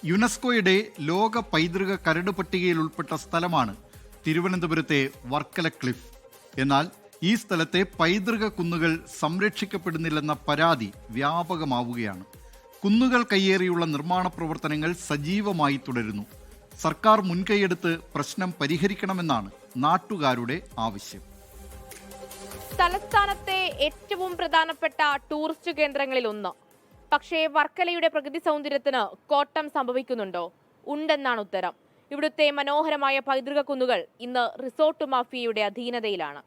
യുനെസ്കോയുടെ ലോക പൈതൃക കരട് പട്ടികയിൽ ഉൾപ്പെട്ട സ്ഥലമാണ് തിരുവനന്തപുരത്തെ വർക്കല ക്ലിഫ്. എന്നാൽ ഈ സ്ഥലത്തെ പൈതൃക കുന്നുകൾ സംരക്ഷിക്കപ്പെടുന്നില്ലെന്ന പരാതി വ്യാപകമാവുകയാണ്. കുന്നുകൾ കയ്യേറിയുള്ള നിർമ്മാണ പ്രവർത്തനങ്ങൾ സജീവമായി തുടരുന്നു. സർക്കാർ മുൻകൈയെടുത്ത് പ്രശ്നം പരിഹരിക്കണമെന്നാണ് നാട്ടുകാരുടെ ആവശ്യം. തലസ്ഥാനത്തെ ഏറ്റവും പ്രധാനപ്പെട്ട ടൂറിസ്റ്റ് കേന്ദ്രങ്ങളിൽ ഒന്ന്. പക്ഷേ വർക്കലയുടെ പ്രകൃതി സൗന്ദര്യത്തിന് കോട്ടം സംഭവിക്കുന്നുണ്ടോ? ഉണ്ടെന്നാണ് ഉത്തരം. ഇവിടുത്തെ മനോഹരമായ പൈതൃക കുന്നുകൾ ഇന്ന് റിസോർട്ട് മാഫിയയുടെ അധീനതയിലാണ്.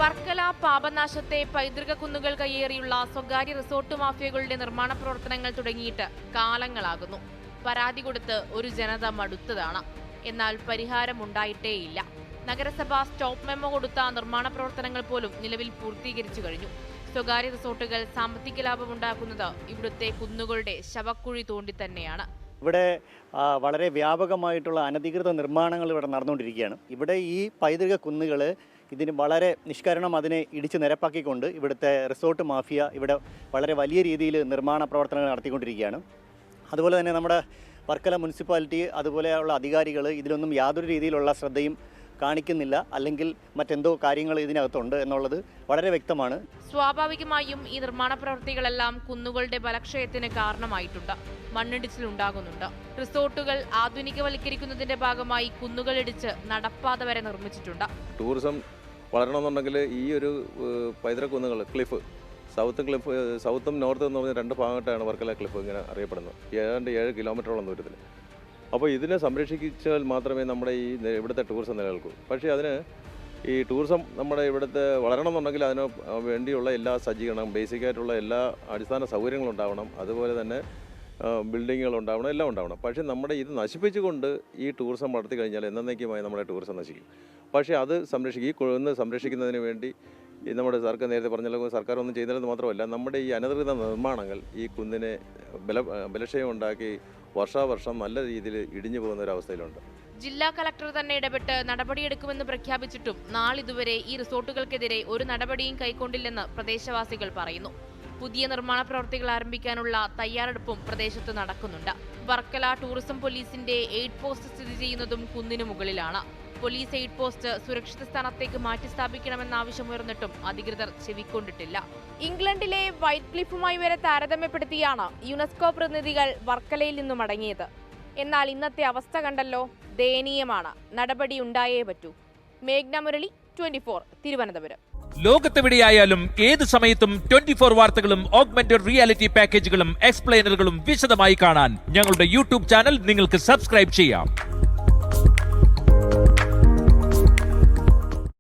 വർക്കല പാപനാശത്തെ പൈതൃക കുന്നുകൾ കയ്യേറിയുള്ള സ്വകാര്യ റിസോർട്ട് മാഫിയകളുടെ നിർമ്മാണ പ്രവർത്തനങ്ങൾ തുടങ്ങിയിട്ട് കാലങ്ങളാകുന്നു. പരാതി കൊടുത്ത് ഒരു ജനത മടുത്തതാണ്. എന്നാൽ പരിഹാരമുണ്ടായിട്ടേയില്ല. നഗരസഭ സ്റ്റോപ്പ് മെമ്മോ കൊടുത്ത നിർമ്മാണ പ്രവർത്തനങ്ങൾ പോലും നിലവിൽ പൂർത്തീകരിച്ചു കഴിഞ്ഞു. സ്വകാര്യ റിസോർട്ടുകൾ സാമ്പത്തിക ലാഭമുണ്ടാക്കുന്നത് ഇവിടുത്തെ കുന്നുകളുടെ ശവക്കുഴി തോണ്ടി തന്നെയാണ്. ഇവിടെ വളരെ വ്യാപകമായിട്ടുള്ള അനധികൃത നിർമ്മാണങ്ങൾ ഇവിടെ നടന്നുകൊണ്ടിരിക്കുകയാണ്. ഇവിടെ ഈ പൈതൃക കുന്നുകൾ ഇതിന് വളരെ നിഷ്കരണം അതിനെ ഇടിച്ച് നിരപ്പാക്കിക്കൊണ്ട് ഇവിടുത്തെ റിസോർട്ട് മാഫിയ ഇവിടെ വളരെ വലിയ രീതിയിൽ നിർമ്മാണ പ്രവർത്തനങ്ങൾ നടത്തിക്കൊണ്ടിരിക്കുകയാണ്. അതുപോലെ തന്നെ നമ്മുടെ വർക്കല മുനിസിപ്പാലിറ്റി അതുപോലെയുള്ള അധികാരികൾ ഇതിലൊന്നും യാതൊരു രീതിയിലുള്ള ശ്രദ്ധയും കാണിക്കുന്നില്ല, അല്ലെങ്കിൽ മറ്റെന്തോ കാര്യങ്ങൾ ഇതിനകത്തുണ്ട് എന്നുള്ളത് വളരെ വ്യക്തമാണ്. സ്വാഭാവികമായും ഈ നിർമ്മാണ പ്രവൃത്തികളെല്ലാം കുന്നുകളുടെ ബലക്ഷയത്തിന് കാരണമായിട്ടുണ്ട്. മണ്ണിടിച്ചിലുണ്ടാകുന്നുണ്ട്. റിസോർട്ടുകൾ ആധുനികവൽക്കരിക്കുന്നതിന്റെ ഭാഗമായി കുന്നുകൾ ഇടിച്ച് നടപ്പാത വരെ നിർമ്മിച്ചിട്ടുണ്ട്. ടൂറിസം വളരണമെന്നുണ്ടെങ്കിൽ ഈ ഒരു പൈതൃക കുന്നുകൾ ക്ലിഫ് സൗത്തും നോർത്തും എന്ന് പറഞ്ഞ രണ്ട് ഭാഗമായിട്ടാണ് വർക്കല ക്ലിഫ് ഇങ്ങനെ അറിയപ്പെടുന്നത്. ഏതാണ്ട് 7 കിലോമീറ്ററോളം ദൂരത്തിൽ. അപ്പോൾ ഇതിനെ സംരക്ഷിച്ചാൽ മാത്രമേ നമ്മുടെ ഈ ഇവിടുത്തെ ടൂറിസം നിലനിൽക്കൂ. പക്ഷേ അതിന് ഈ ടൂറിസം നമ്മുടെ ഇവിടുത്തെ വളരണമെന്നുണ്ടെങ്കിൽ അതിന് വേണ്ടിയുള്ള എല്ലാ സജ്ജീകരണം, ബേസിക്കായിട്ടുള്ള എല്ലാ അടിസ്ഥാന സൗകര്യങ്ങളും ഉണ്ടാവണം. അതുപോലെ തന്നെ ബിൽഡിങ്ങുകൾ ഉണ്ടാവണം, എല്ലാം ഉണ്ടാവണം. പക്ഷേ നമ്മുടെ ഇത് നശിപ്പിച്ചുകൊണ്ട് ഈ ടൂറിസം വളർത്തി കഴിഞ്ഞാൽ എന്നേക്കുമായി നമ്മുടെ ടൂറിസം നശിക്കും. പക്ഷേ അത് ഈ കുന്ന് സംരക്ഷിക്കുന്നതിന് വേണ്ടി നമ്മുടെ സർക്കാർ നേരത്തെ പറഞ്ഞല്ലോ, സർക്കാർ ഒന്നും ചെയ്തില്ലെന്ന് മാത്രമല്ല, നമ്മുടെ ഈ അനധികൃത നിർമ്മാണങ്ങൾ ഈ കുന്നിനെ ബലക്ഷയം ഉണ്ടാക്കി വർഷാവർഷം നല്ല രീതിയിൽ ഇടിഞ്ഞു പോകുന്ന ഒരു അവസ്ഥയിലുണ്ട്. ജില്ലാ കളക്ടർ തന്നെ ഇടപെട്ട് നടപടിയെടുക്കുമെന്ന് പ്രഖ്യാപിച്ചിട്ടും നാളിതുവരെ ഈ റിസോർട്ടുകൾക്കെതിരെ ഒരു നടപടിയും കൈക്കൊണ്ടില്ലെന്ന് പ്രദേശവാസികൾ പറയുന്നു. പുതിയ നിർമ്മാണ പ്രവൃത്തികൾ ആരംഭിക്കാനുള്ള തയ്യാറെടുപ്പും പ്രദേശത്ത് നടക്കുന്നുണ്ട്. വർക്കല ടൂറിസം പോലീസിന്റെ എയ്ഡ് പോസ്റ്റ് സ്ഥിതി ചെയ്യുന്നതും കുന്നിനു മുകളിലാണ്. പോലീസ് എയ്ഡ് പോസ്റ്റ് സുരക്ഷിത സ്ഥാനത്തേക്ക് മാറ്റി സ്ഥാപിക്കണമെന്ന ആവശ്യമുയർന്നിട്ടും അധികൃതർ ചെവിക്കൊണ്ടിട്ടില്ല. ഇംഗ്ലണ്ടിലെ വൈറ്റ് ക്ലിഫുമായി വരെ താരതമ്യപ്പെടുത്തിയാണ് യുനെസ്കോ പ്രതിനിധികൾ വർക്കലയിൽ നിന്നും മടങ്ങിയത്. എന്നാൽ ഇന്നത്തെ അവസ്ഥ കണ്ടല്ലോ, ദയനീയമാണ്. നടപടി ഉണ്ടായേ പറ്റൂ. മേഘ്ന മുരളി, 24 തിരുവനന്തപുരം. ലോകത്തെവിടെയായാലും ഏത് സമയത്തും 24 വാർത്തകളും ഓഗ്മെന്റഡ് റിയാലിറ്റി പാക്കേജുകളും എക്സ്പ്ലെയിനറുകളും വിശദമായി കാണാൻ ഞങ്ങളുടെ യൂട്യൂബ് ചാനൽ നിങ്ങൾക്ക് സബ്സ്ക്രൈബ് ചെയ്യാം.